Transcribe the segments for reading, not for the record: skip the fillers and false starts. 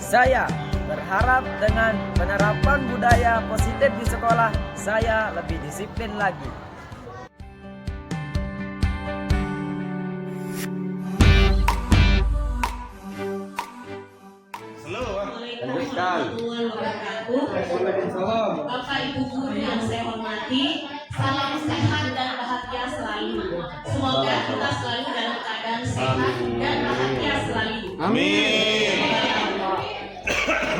Saya berharap dengan penerapan budaya positif di sekolah, saya lebih disiplin lagi. Bapak Ibu guru yang saya hormati, salam sehat dan bahagia selalu. Semoga kita selalu dalam keadaan sehat dan bahagia selalu. Amin.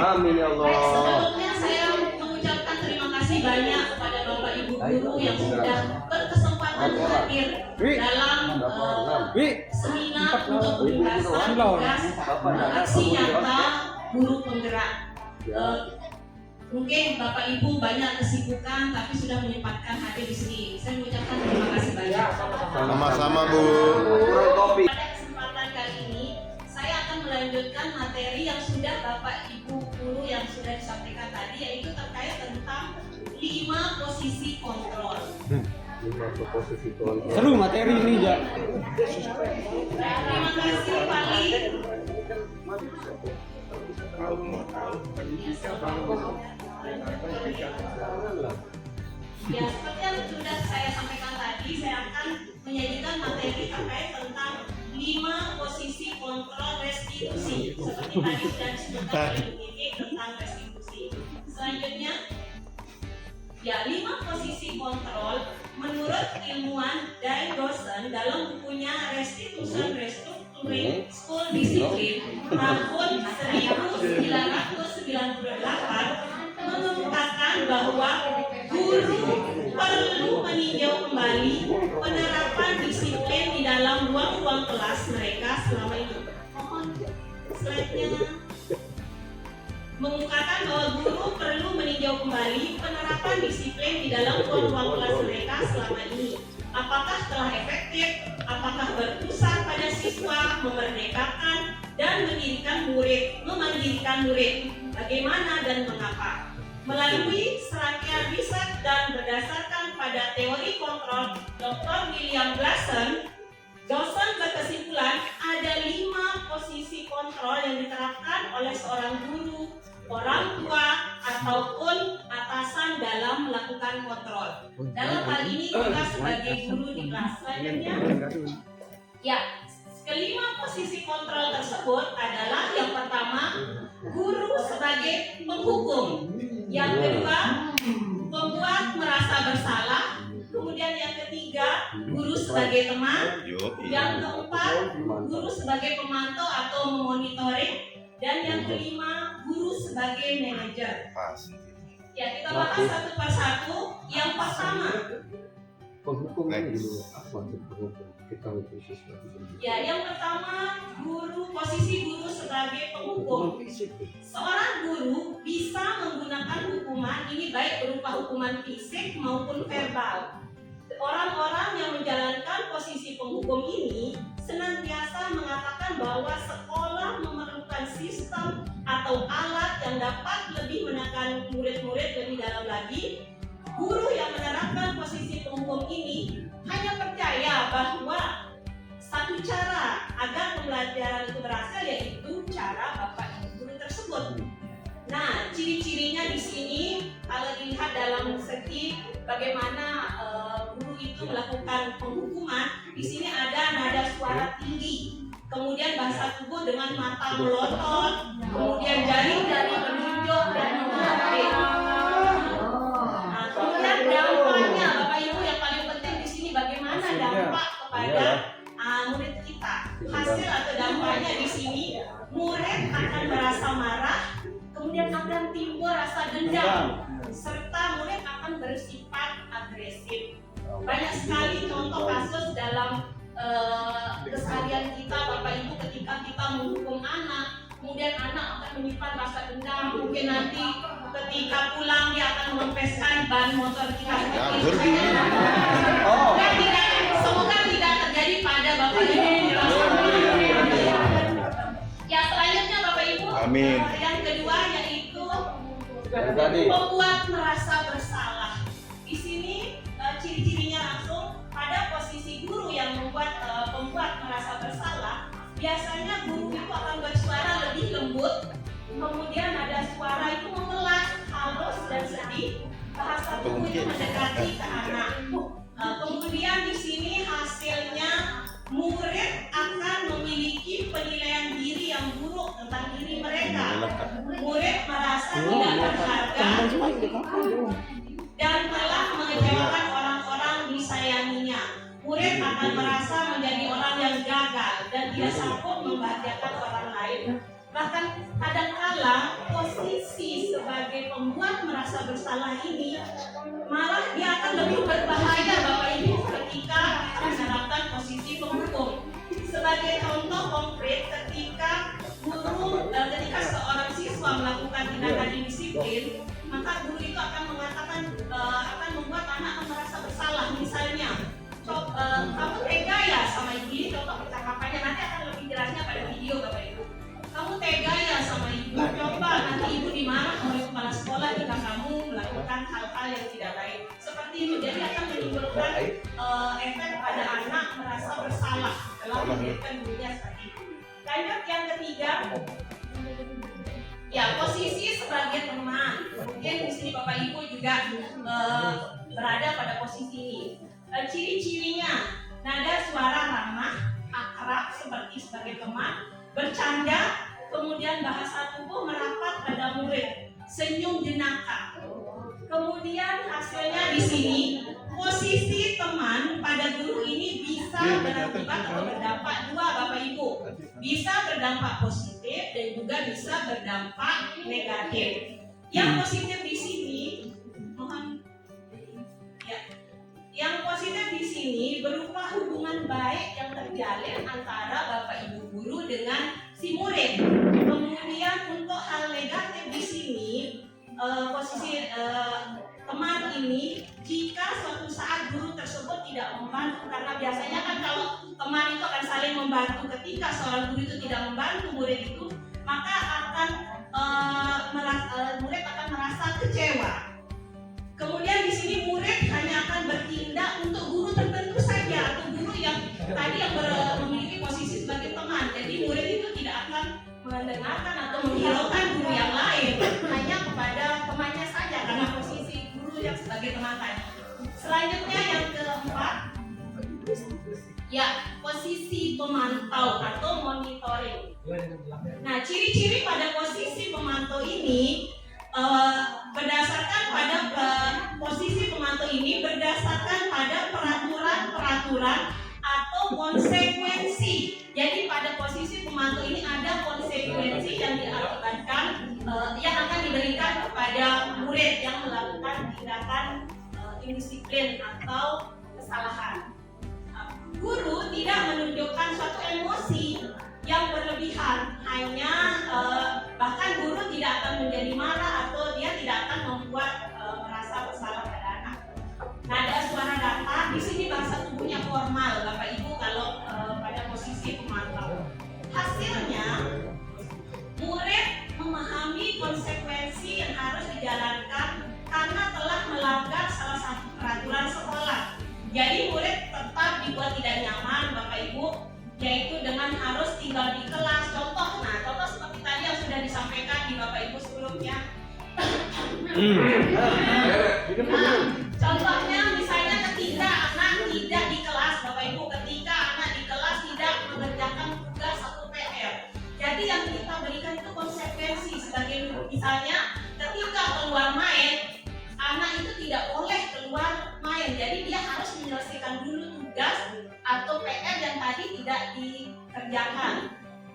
Amin ya Allah. Sebelumnya saya mengucapkan terima kasih banyak kepada Bapak Ibu guru yang sudah berkesempatan hadir dalam seminar untuk pembahasan tugas aksi nyata guru penggerak. Mungkin Bapak Ibu banyak kesibukan tapi sudah menyempatkan hadir di sini. Saya mengucapkan terima kasih banyak. Sama-sama Bu. Pada kesempatan kali ini saya akan melanjutkan materi yang sudah Bapak Ibu guru yang sudah disampaikan tadi, yaitu terkait tentang 5 posisi kontrol. Seru materi ini ya. Terima kasih Pak Li. Ya, seperti yang sudah saya sampaikan tadi, saya akan menyajikan materi terkait tentang 5 posisi kontrol restitusi. Seperti tadi sudah disebutkan oleh Bu Kiki tentang restitusi. Selanjutnya, ya 5 posisi kontrol menurut ilmuwan dan dosen dalam bukunya Restitution Restructuring School Discipline tahun 1998 mengungkapkan bahwa guru perlu meninjau kembali penerapan disiplin di dalam ruang-ruang kelas mereka selama ini. Mohon slide-nya. Mengungkapkan bahwa guru perlu meninjau kembali penerapan disiplin di dalam ruang-ruang kelas mereka selama ini. Apakah telah efektif? Apakah berpusat pada siswa, memerdekakan, dan memandirikan murid? Bagaimana dan mengapa? Melalui serangkaian riset dan berdasarkan pada teori kontrol Dr. William Glasson, dosen berkesimpulan ada 5 posisi kontrol yang diterapkan oleh seorang guru, orang tua, ataupun atasan dalam melakukan kontrol. Dalam hal ini kita sebagai guru di kelas. Selanjutnya, ya, kelima posisi kontrol tersebut adalah yang pertama, guru sebagai penghukum. Yang kedua, pembuat merasa bersalah. Kemudian yang ketiga, guru sebagai teman. Yang keempat, guru sebagai pemantau atau memonitoring. Dan yang kelima, guru sebagai manajer. Ya, kita bahas satu persatu. Yang pertama, Penghukum itu apa penghukum? Kita ya, yang pertama, posisi guru sebagai penghukum. Seorang guru bisa menggunakan hukuman ini baik berupa hukuman fisik maupun verbal. Orang-orang yang menjalankan posisi penghukum ini senantiasa mengatakan bahwa sekolah memerlukan sistem atau alat yang dapat lebih menekan murid-murid lebih dalam lagi. Guru yang menerapkan posisi penghukum ini hanya percaya bahwa satu cara agar pembelajaran itu berhasil yaitu cara Bapak Ibu guru tersebut. Nah, ciri-cirinya di sini kalau dilihat dalam segi bagaimana guru itu melakukan penghukuman, di sini ada nada suara tinggi, kemudian bahasa tubuh dengan mata melotot, kemudian jari-jari menunjuk dan mengambil. Nah, kemudian dampaknya, Bapak Ibu yang paling penting di sini bagaimana dampak kepada murid kita. Hasil atau dampaknya di sini, murid akan merasa marah, kemudian akan timbul rasa dendam, serta murid akan bersifat agresif. Banyak sekali contoh kasus dalam keseharian kita, Bapak Ibu, ketika kita menghukum anak, kemudian anak akan menyimpan rasa dendam, mungkin nanti ketika pulang dia akan mengempeskan ban motor kita. Semoga tidak terjadi pada Bapak Ibu. Ya, selanjutnya Bapak Ibu, Amin. Yang kedua yaitu membuat merasa bersalah. Di sini ciri-cirinya langsung pada posisi guru yang pembuat merasa bersalah. Biasanya guru itu akan bersuara lebih lembut, kemudian nada suara itu memelas, halus dan sedih, bahasa tubuh itu mendekati ke anak. Kemudian di sini hasilnya murid akan memiliki penilaian diri yang buruk tentang diri mereka. Murid merasa tidak berharga dan telah mengecewakan orang-orang disayanginya. Murid akan merasa menjadi orang yang gagal dan tidak sanggup membahagiakan orang lain. Bahkan kadangkala posisi sebagai pembuat merasa bersalah ini malah dia akan lebih berbahaya Bapak Ibu ketika menerapkan posisi penghukum. Sebagai contoh konkret, ketika ketika seorang siswa melakukan tindakan indisiplin, maka guru itu akan mengatakan akan membuat anak merasa bersalah. Misalnya, kamu tega ya sama ibu, ini contoh percakapannya, nanti akan lebih jelasnya pada video Bapak Ibu. Kamu tega ya sama ibu, coba nanti ibu dimarah oleh kepala sekolah jika kamu melakukan hal-hal yang tidak baik. Seperti itu, jadi akan menimbulkan efek pada anak merasa bersalah dalam mendidikan gurunya seperti itu. Lanjut yang ketiga, ya posisi sebagai teman. Mungkin di sini Bapak Ibu juga berada pada posisi ini. Ciri-cirinya, nada suara ramah, akrab seperti sebagai teman, bercanda, kemudian bahasa tubuh merapat pada murid, senyum jenaka. Kemudian hasilnya di sini, posisi teman pada guru ini bisa berakibat atau berdampak dua Bapak Ibu. Bisa berdampak positif dan juga bisa berdampak negatif. Yang positif di sini, mohon ya. Yang positif di sini berupa hubungan baik yang terjalin antara Bapak Ibu guru dengan si murid. Kemudian untuk hal negatif di sini, posisi teman ini, jika suatu saat guru tersebut tidak membantu, karena biasanya kan kalau teman itu akan saling membantu, ketika seorang guru itu tidak membantu murid itu, maka akan murid akan merasa kecewa. Kemudian di sini murid hanya akan bertindak untuk guru tertentu saja, atau guru yang tadi yang memiliki posisi sebagai teman. Jadi murid itu tidak akan mendengarkan atau menghiraukan guru yang lain, hanya kepada temannya saja karena posisi guru yang sebagai teman tadi. Selanjutnya yang keempat, ya posisi pemantau atau monitoring. Nah, ciri-ciri pada posisi pemantau ini berdasarkan pada posisi pemantau ini berdasarkan pada peraturan atau konsekuensi. Jadi pada posisi pemantau ini ada konsekuensi yang diakibatkan yang akan diberikan kepada murid yang melakukan tindakan indisiplin atau kesalahan. Guru tidak menunjukkan suatu emosi yang berlebihan, hanya bahkan guru tidak akan menjadi marah atau dia tidak akan membuat merasa bersalah pada anak. Nada suara datar, di sini bahasa tubuhnya formal Bapak Ibu kalau pada posisi pemantau. Hasilnya murid memahami konsekuensi yang harus dijalankan karena telah melanggar salah satu peraturan sekolah. Jadi murid tetap dibuat tidak nyaman Bapak Ibu, yaitu dengan harus tinggal di kelas. Contoh seperti tadi yang sudah disampaikan di Bapak Ibu sebelumnya. Contohnya misalnya ketika anak tidak di kelas Bapak Ibu, ketika anak di kelas tidak mengerjakan tugas atau PR. Jadi yang kita berikan itu konsekuensi sebagai misalnya ketika keluar main, anak itu tidak boleh keluar main. Jadi dia harus menyelesaikan dulu tugas atau PR yang tadi tidak dikerjakan.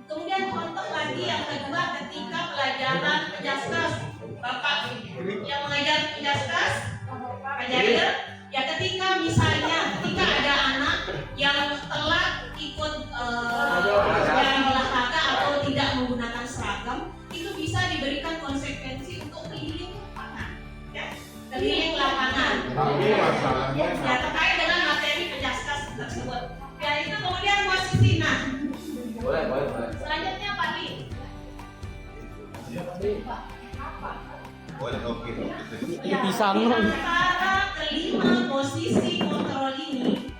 Kemudian contoh lagi yang kedua, ketika pelajaran penjaskas, Bapak yang mengajar penjaskas, Pak Jair, ya ketika misalnya ketika ada anak yang telat ikut yang olahraga atau tidak menggunakan seragam, itu bisa diberikan konsekuensi untuk keliling lapangan, ya, keliling lapangan. Ya, terkait dengan materi penjaskas tersebut. Ya, itu kemudian posisi. Nah, boleh. Selanjutnya Pak Li. Boleh, oke. Ya, di antara kelima posisi kontrol ini,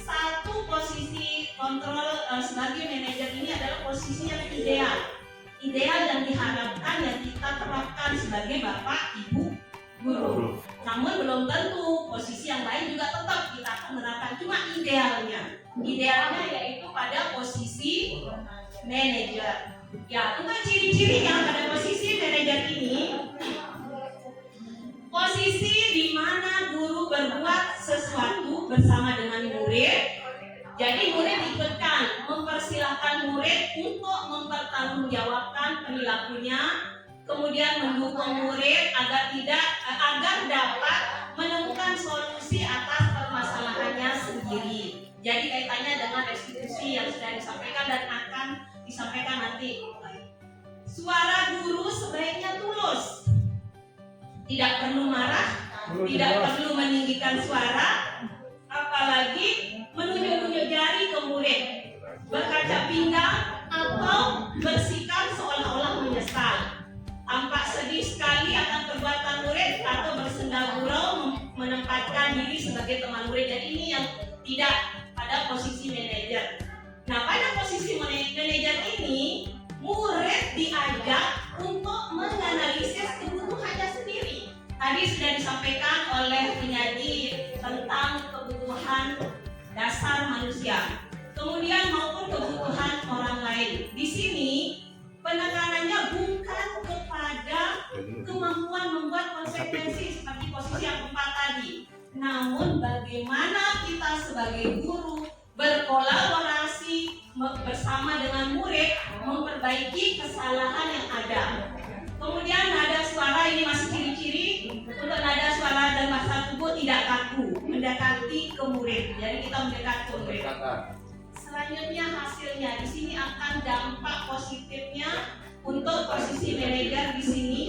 satu posisi kontrol sebagai manajer ini adalah posisi yang ideal yang diharapkan yang menetapkan sebagai Bapak Ibu guru. Namun belum tentu posisi yang lain juga tetap kita akan menerapkan. Cuma idealnya yaitu pada posisi manajer. Ya, untuk ciri-cirinya pada posisi manajer ini, posisi di mana guru berbuat sesuatu bersama dengan murid. Jadi murid ikutkan, mempersilahkan murid untuk mempertanggungjawabkan perilakunya, kemudian mendukung murid agar dapat menemukan solusi atas permasalahannya sendiri. Jadi kaitannya dengan restitusi yang sudah disampaikan dan akan disampaikan nanti. Suara guru sebaiknya tulus, tidak perlu marah, tidak perlu meninggikan suara, apalagi menunjuk-nunjuk jari ke murid, berkaca pinggang atau bersikap seolah-olah menyesal, tampak sedih sekali akan perbuatan murid atau bersenda gurau menempatkan diri sebagai teman murid. Jadi ini yang tidak pada posisi manajer. Nah, pada posisi manajer ini murid diajak untuk menganalisis kebutuhannya sendiri. Tadi sudah disampaikan oleh penyaji tentang kebutuhan dasar manusia, kemudian maupun kebutuhan orang lain. Di sini penekanannya bukan kepada kemampuan membuat konsekuensi seperti posisi yang 4 tadi, namun bagaimana kita sebagai guru berkolaborasi bersama dengan murid memperbaiki kesalahan yang ada. Kemudian nada suara ini masih ciri-ciri. Untuk nada suara dan bahasa tubuh tidak kaku, mendekati ke murid. Jadi kita mendekat ke murid. Selanjutnya hasilnya di sini akan dampak positifnya untuk posisi manajer di sini.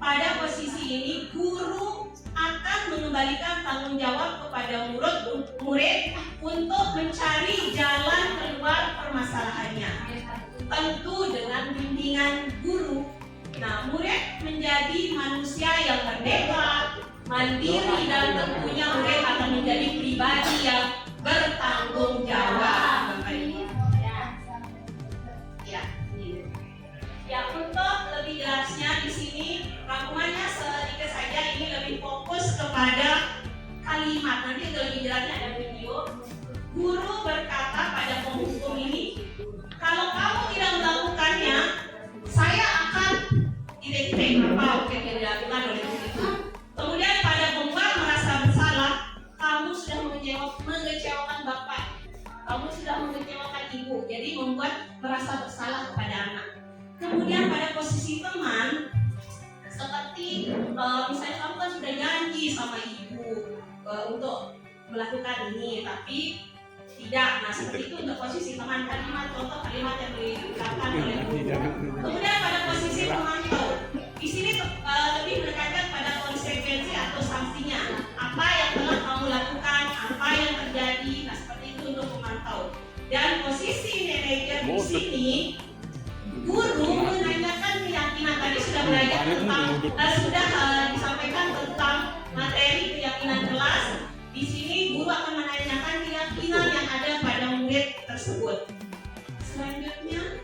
Pada posisi ini guru akan mengembalikan tanggung jawab kepada murid untuk mencari jalan keluar permasalahannya. Tentu dengan bimbingan guru. Nah, murid menjadi manusia yang merdeka, mandiri, dan tentunya murid akan menjadi pribadi yang bertanggung jawab. Ya, untuk lebih jelasnya di sini rangkumannya sedikit saja. Ini lebih fokus kepada kalimat. Nanti lebih jelasnya ada video. Guru berkata pada penghukum ini, kalau kamu tidak melakukannya, saya akan titik-titik apa yang dilakukan oleh itu. Kemudian pada pembuat merasa bersalah, kamu sudah mengecewakan bapak, kamu sudah mengecewakan ibu, jadi membuat merasa bersalah kepada anak. Kemudian pada posisi teman, seperti misalnya kamu kan sudah janji sama ibu untuk melakukan ini, tapi tidak. Nah, seperti itu untuk posisi teman, contoh kalimat yang digunakan oleh guru. Kemudian pada posisi pemantau, di sini lebih menekankan pada konsekuensi atau sanksinya. Apa yang telah kamu lakukan, apa yang terjadi, nah seperti itu untuk pemantau. Dan posisi manajer di sini, guru menanyakan keyakinan. Tadi sudah belajar tentang, sudah disampaikan tentang materi keyakinan kelas. Di sini guru akan menanyakan keyakinan yang ada pada murid tersebut. Selanjutnya,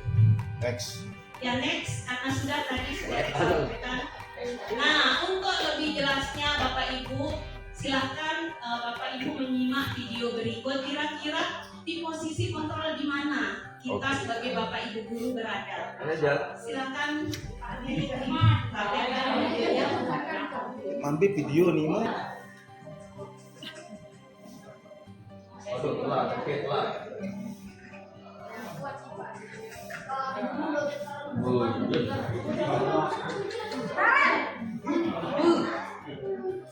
next, karena sudah tadi sudah disampaikan. Nah, untuk lebih jelasnya Bapak Ibu, silahkan Bapak Ibu menyimak video berikut. Kira-kira di posisi kontrol di mana kita sebagai Bapak Ibu guru berada? Silahkan Mampi video nih mah. Aduh, telat.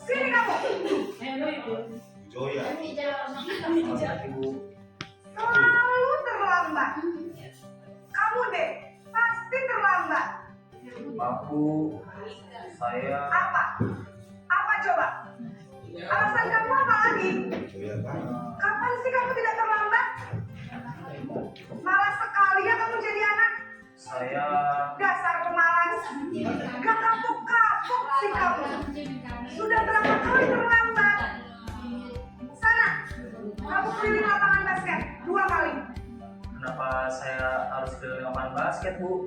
Sini kamu. Joya. Selalu terlambat. Kamu deh pasti terlambat. Aku, saya Apa? Apa coba? Alasan kamu apa lagi? Joya kan. Kapan sih kamu tidak terlambat? Malas sekali ya kamu jadi anak. saya Dasar pemalas. Gak kapok-kapok sih kamu. Sudah berapa kali terlambat? Sana, kamu keliling lapangan basket 2 kali. kenapa saya harus ke lapangan basket, Bu?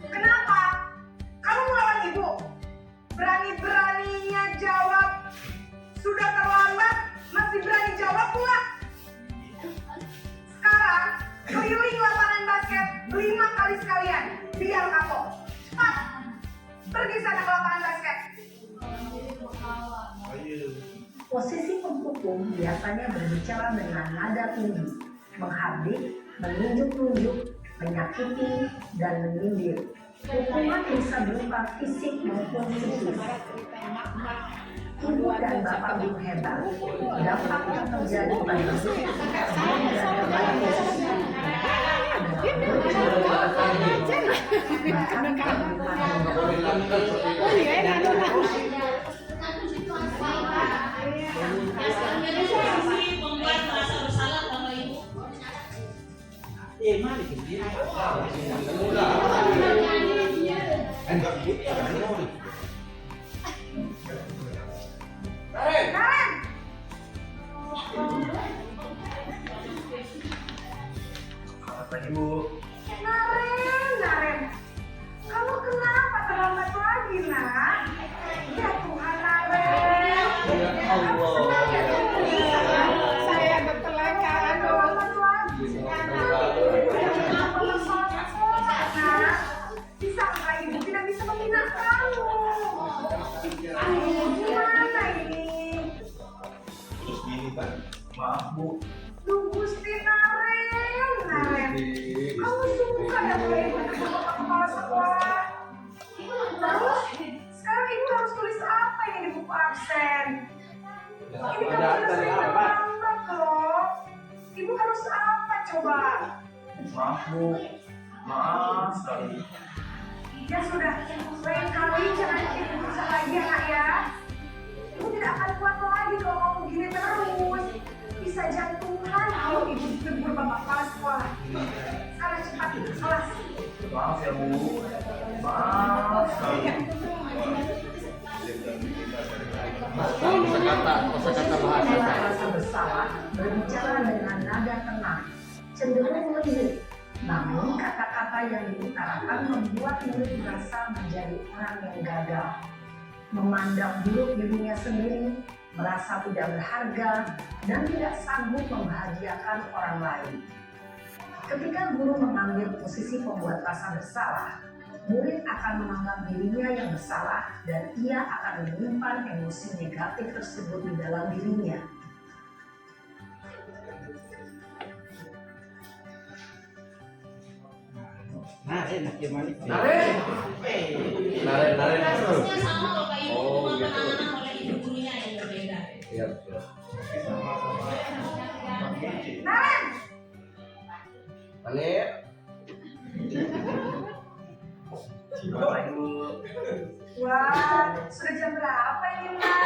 Kenapa? Kamu melawan ibu. keliling lapangan basket 5 kali sekalian. Biar kapok. Cepat. Pergi sana ke lapangan basket. Posisi penghukum biasanya berbicara dengan nada tinggi, menghardik, menunjuk-nunjuk, menyakiti, dan menyindir. Hukuman bisa berupa fisik maupun psikis. Ibu dan bapak guru hebat, dampak yang terjadi pada guru dan kebaikan Posisi membuat merasa bersalah Bapak Ibu. Karen. Selamat pagi Bu. Naren. Kamu kenapa terlambat lagi, nak? Ya Tuhan, Naren. Kamu senang ya saya berkelakaan terlambat lagi. Kenapa masalah sekolah, nak? Bisakah ibu tidak bisa membina kamu? Aduh, gimana ini? Maaf Bu. Duh, Gusti Naren. Kamu suka ya mulai ikut kepala sekolah? Terus, sekarang ibu harus tulis apa ini di buku absen? Ini kamu sudah sering terlambat loh. Ibu harus apa coba? Maaf Bu. Maaf sekali. Ya sudah, lain kali jangan bikin ibu susah lagi ya nak ya. Ibu tidak akan kuat lagi kalau kamu gini terus. Bisa jantungan kalau ibu ditegur bapak kepala sekolah. Sekarang cepat kelas. Maaf ya Bu. Maaf sekali. kosakata bahasa rasa bersalah berbicara dengan nada tenang, cenderung lembut. Namun kata-kata yang diutarakan membuat murid merasa menjadi orang yang gagal, memandang buruk dirinya sendiri, merasa tidak berharga, dan tidak sanggup membahagiakan orang lain. Ketika guru mengambil posisi pembuat rasa bersalah, murid akan menganggap dirinya yang bersalah dan ia akan menyimpan emosi negatif tersebut di dalam dirinya. Naren. Kasusnya sama Bapak Ibu, cuma penanganan oleh ibu gurunya yang berbeda. Naren. Bapak Ibu. Wah, sudah jam berapa ini, Nak?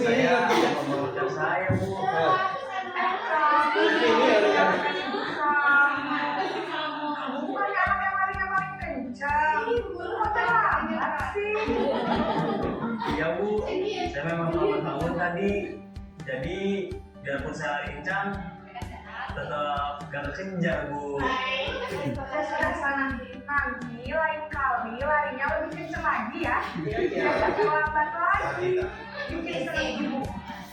Saya memegang saya Bu. Bukannya anak yang paling kencang. Kok terlambat sih? Iya Bu. Saya memang lambat bangun tadi. Jadi biarpun saya lincah, tetap gak kejar Bu. Ya sudah sana. Nanti lain kali larinya lebih kencang lagi ya. Biar gak terlambat lagi. Bikin senang ibu.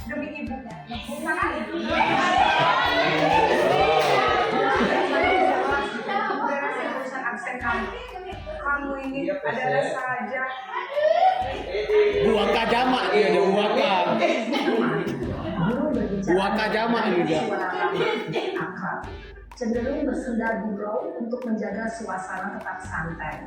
Demi ibu. Bisa kan? Beresin urusan absen kamu. Kamu ini ada saja. Buaka jamak dia ada buaka. Buaka jamak juga. Akrab, cenderung bersenda gurau untuk menjaga suasana tetap santai.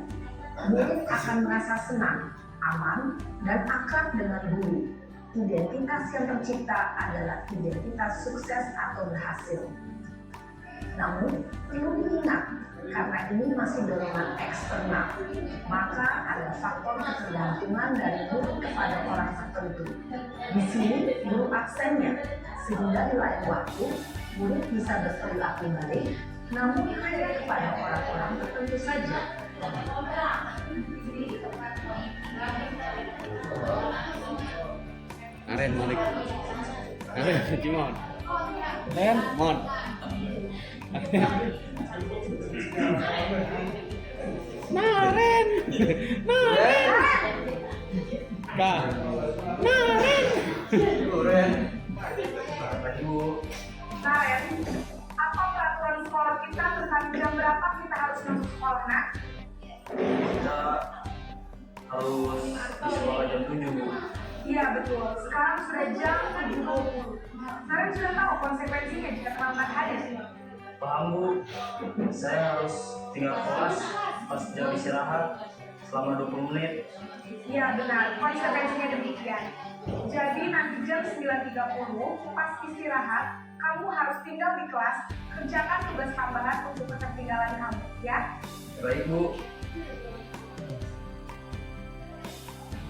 Murid akan merasa senang, aman, dan akrab dengan guru. Identitas yang tercipta adalah identitas sukses atau berhasil. Namun, perlu diingat, karena ini masih dorongan eksternal, maka ada faktor ketergantungan dari murid kepada orang tertentu. Di sini, guru absennya, sehingga di lain waktu, murid bisa berperilaku baik, namun hanya kepada orang-orang tertentu saja. Naren Malik. Naren Cimon. Naren Mon. Naren. Naren. Kak. Naren. berapa kita harus masuk sekolah, nak? Kita harus di sekolah jam 7 Bu. Iya betul, sekarang sudah jam 7.20. Naren sudah tahu konsekuensinya jika terlambat hadir. Paham Bu, saya harus tinggal kelas pas jam istirahat selama 20 menit. Iya benar, konsekuensinya demikian. Jadi nanti jam 9.30 pas istirahat, kamu harus tinggal di kelas, kerjakan tugas tambahan untuk ketertinggalan kamu, ya? Baik Bu.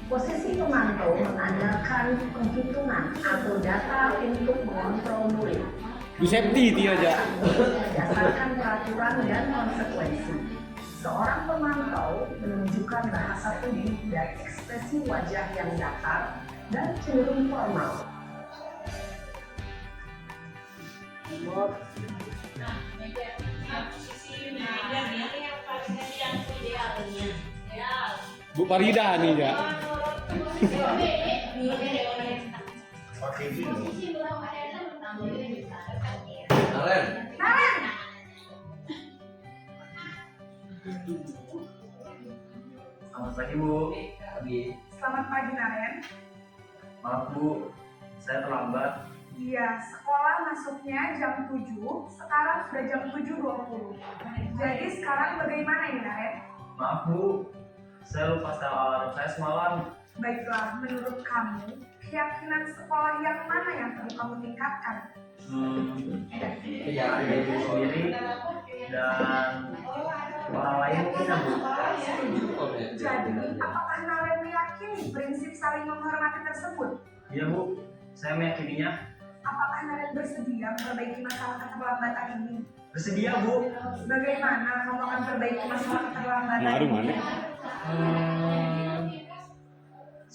Posisi pemantau mengandalkan penghitungan atau data untuk mengontrol murid. Bu safety dia aja. Berdasarkan peraturan dan konsekuensi. Seorang pemantau menunjukkan bahasa tubuh dan ekspresi wajah yang datar dan cenderung formal. Posisi meja dia yang idealnya. Bu Farida nih ya. Pakai gini. Naren. Naren! Selamat pagi Bu. Selamat pagi, Naren. Maaf Bu, saya terlambat. Iya, sekolah masuknya jam 7, sekarang sudah jam 7.20. Jadi sekarang bagaimana ini, Naren? Maaf Bu, saya lupa setel alarm saya semalam. Baiklah, menurut kamu, keyakinan sekolah yang mana yang perlu kamu tingkatkan? Keyakinan diri sendiri dan orang lain mungkin ya Bu. Jadi, apakah Naren meyakini prinsip saling menghormati tersebut? Iya Bu, saya meyakininya. Apakah Naren bersedia memperbaiki masalah keterlambatan ini? Bersedia Bu. Bagaimana kamu akan perbaiki masalah keterlambatan Ngaruh ini? mana?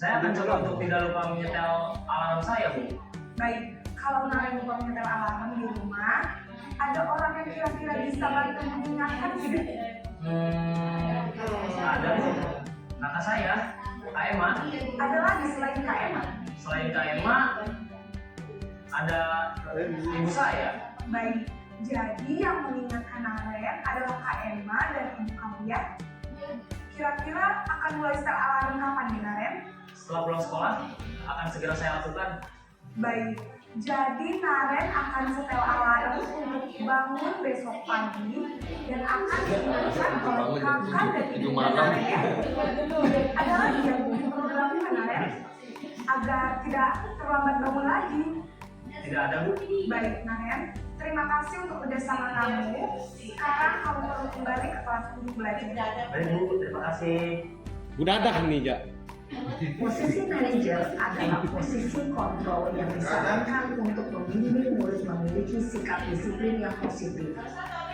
Saya akan coba untuk tidak lupa menyetel alarm saya Bu. Baik, kalau Naren lupa menyetel alarm di rumah, ada orang yang kira-kira bisa bantu mengingatkan tidak? Ada Bu. Kakak saya, Kak Emma. Ada lagi selain Kak Emma? Selain Kak Emma, ada ibu saya. Baik, jadi yang mengingatkan Naren adalah Kak Emma dan ibu kamu ya? Kira-kira akan mulai setel alarm kapan nih, Naren? Setelah pulang sekolah, akan segera saya lakukan. Baik, jadi Naren akan setel alarm untuk bangun besok pagi dan akan diingatkan oleh kakak dan ibu Naren ya. Ada lagi yang perlu dilakukan Naren agar tidak terlambat bangun lagi. Tidak ada Bu. Baik Naren, terima kasih untuk kerjasama kamu. Sekarang kamu perlu kembali ke kelas untuk belajar. Baik Bu, terima kasih. Bu Dadah nih ya. Posisi manajer adalah posisi kontrol yang disarankan untuk membimbing murid memiliki sikap disiplin yang positif,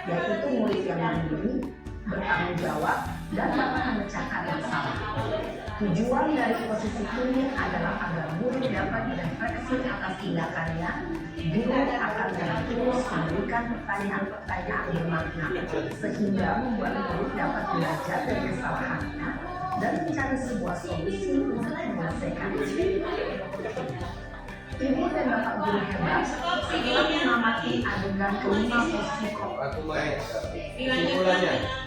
yaitu murid yang mandiri, bertanggung jawab, dan dapat memecahkan masalah. Tujuan dari posisi ini adalah agar murid dapat direfleksi atas tindakannya. Guru akan terus memberikan pertanyaan-pertanyaan bermakna, sehingga membuat murid dapat belajar dari kesalahannya dan mencari sebuah solusi untuk menyelesaikan. Ibu dan Bapak guru hebat setelah mengamati adegan kelima posisi Aku main. Kesimpulannya.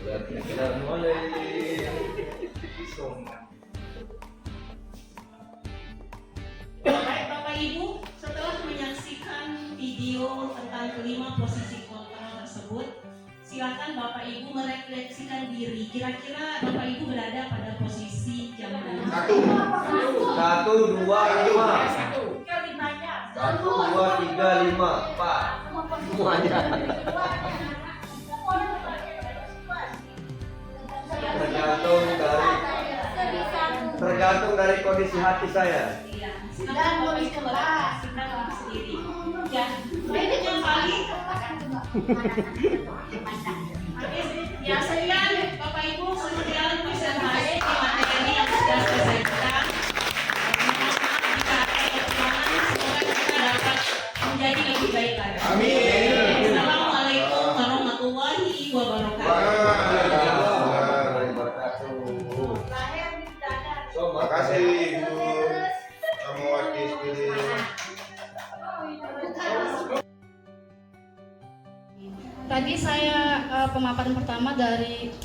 Berarti kita mulai. Baik Bapak Ibu, setelah menyaksikan video tentang kelima posisi kontrol tersebut, silakan Bapak Ibu merefleksikan diri. Kira-kira Bapak Ibu berada pada posisi yang mana? 1, 2, 5. 1, 2, 3, 5, 4. Semuanya. Tergantung dari kondisi hati saya. Iya. Dan boleh kelas kita sendiri. Ya, yang paling. Ya, sekian Bapak Ibu, sekian presentasi materi yang sudah saya berikan. Semoga kita dapat menjadi lebih baik lagi. Amin. Assalamualaikum warahmatullahi wabarakatuh. Terima kasih Ibu. Kamu wakil Tadi saya pemaparan pertama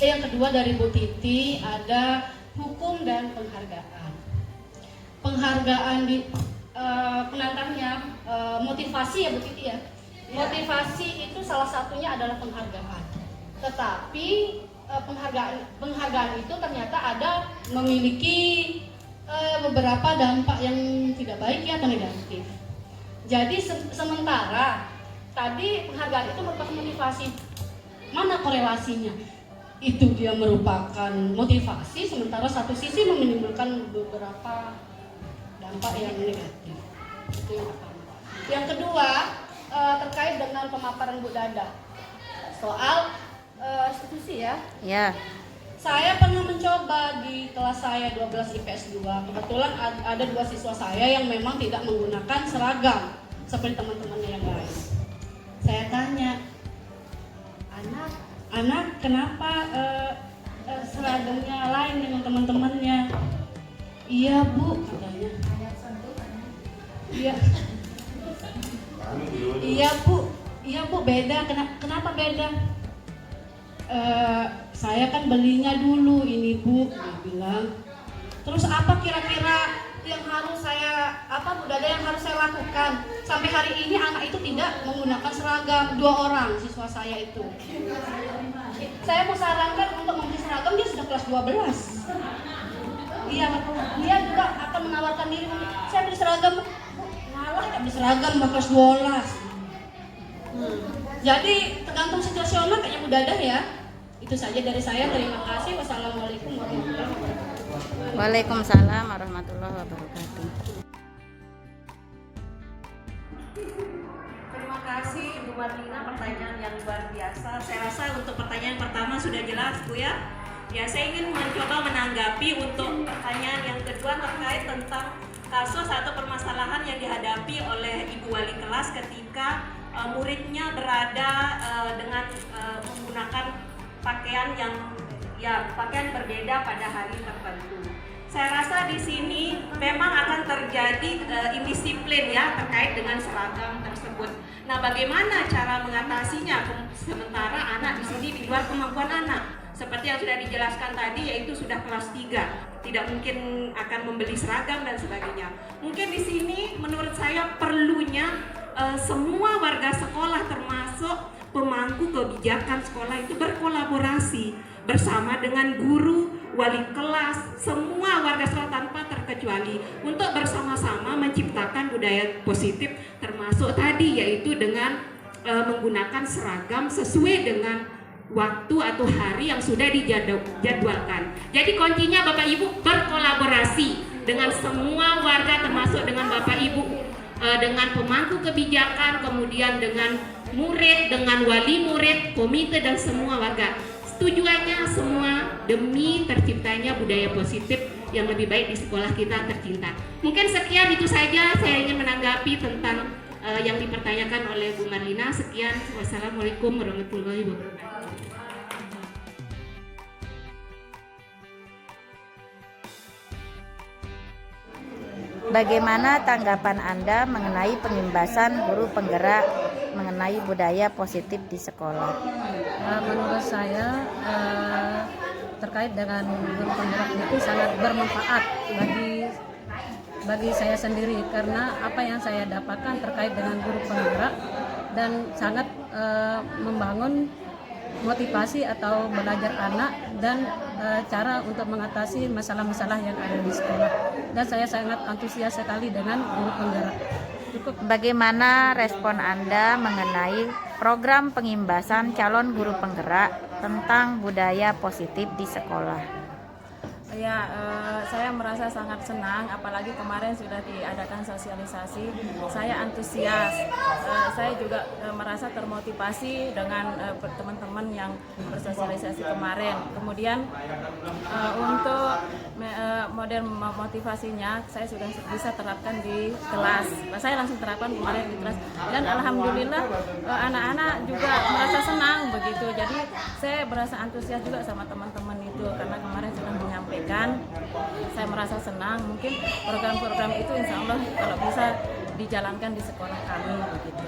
yang kedua dari Bu Titi ada hukum dan penghargaan. Penghargaan di penantangnya motivasi ya Bu Titi ya. Motivasi itu salah satunya adalah penghargaan. Tetapi penghargaan itu ternyata ada memiliki beberapa dampak yang tidak baik ya atau negatif. Jadi sementara tadi penghargaan itu merupakan motivasi, mana korelasinya? Itu dia merupakan motivasi, sementara satu sisi menimbulkan beberapa dampak yang negatif. Itu yang pertama. Yang kedua terkait dengan pemaparan Bu Dada soal institusi ya. Ya. Saya pernah mencoba di kelas saya 12 IPS 2. Kebetulan ada 2 siswa saya yang memang tidak menggunakan seragam seperti teman-temannya yang lain. Saya tanya, anak kenapa seragamnya lain dengan teman-temannya? Iya Bu, katanya. Iya Bu, beda. Kenapa beda? Saya kan belinya dulu ini Bu, dia bilang. Terus apa kira-kira yang harus Bu Dada yang harus saya lakukan? Sampai hari ini anak itu tidak menggunakan seragam, 2 orang siswa saya itu. Saya mau sarankan untuk membeli seragam, dia sudah kelas 12. Dia juga akan menawarkan diri, saya beli seragam, malah tidak beli seragam, kelas 12. Jadi tergantung situasional kayaknya Bu Dada ya. Itu saja dari saya, terima kasih. Wassalamualaikum warahmatullahi wabarakatuh. Waalaikumsalam warahmatullahi wabarakatuh. Terima kasih Ibu Marlina, pertanyaan yang luar biasa. Saya rasa untuk pertanyaan pertama sudah jelas Bu ya. Ya, saya ingin mencoba menanggapi untuk pertanyaan yang kedua terkait tentang kasus atau permasalahan yang dihadapi oleh Ibu Wali kelas ketika muridnya berada dengan menggunakan pakaian pakaian berbeda pada hari tertentu. Saya rasa di sini memang akan terjadi indisiplin ya terkait dengan seragam tersebut. Nah, bagaimana cara mengatasinya sementara anak di sini di luar kemampuan anak? Seperti yang sudah dijelaskan tadi, yaitu sudah kelas 3, tidak mungkin akan membeli seragam dan sebagainya. Mungkin di sini menurut saya perlunya semua warga sekolah termasuk pemangku kebijakan sekolah itu berkolaborasi bersama dengan guru, wali kelas, semua warga sekolah tanpa terkecuali untuk bersama-sama menciptakan budaya positif, termasuk tadi yaitu dengan menggunakan seragam sesuai dengan waktu atau hari yang sudah dijadwalkan. Jadi kuncinya Bapak Ibu berkolaborasi dengan semua warga termasuk dengan Bapak Ibu, dengan pemangku kebijakan, kemudian dengan murid, dengan wali murid, komite dan semua warga. Tujuannya semua demi terciptanya budaya positif yang lebih baik di sekolah kita tercinta. Mungkin sekian itu saja saya ingin menanggapi tentang yang dipertanyakan oleh Bu Marlina. Sekian, wassalamualaikum warahmatullahi wabarakatuh. Bagaimana tanggapan Anda mengenai pengimbasan guru penggerak mengenai budaya positif di sekolah? Menurut saya terkait dengan guru penggerak itu sangat bermanfaat bagi saya sendiri, karena apa yang saya dapatkan terkait dengan guru penggerak dan sangat membangun motivasi atau belajar anak dan cara untuk mengatasi masalah-masalah yang ada di sekolah, dan saya sangat antusias sekali dengan guru penggerak. Cukup. Bagaimana respon Anda mengenai program pengimbasan calon guru penggerak tentang budaya positif di sekolah? Ya, saya merasa sangat senang, apalagi kemarin sudah diadakan sosialisasi. Saya antusias, saya juga merasa termotivasi dengan teman-teman yang bersosialisasi kemarin. Kemudian untuk model motivasinya saya sudah bisa terapkan di kelas. Saya langsung terapkan kemarin di kelas, dan alhamdulillah anak-anak juga merasa senang begitu. Jadi saya berasa antusias juga sama teman-teman itu, karena kemarin sudah menyampaikan. Saya merasa senang. Mungkin program-program itu insya Allah kalau bisa dijalankan di sekolah kami begitu.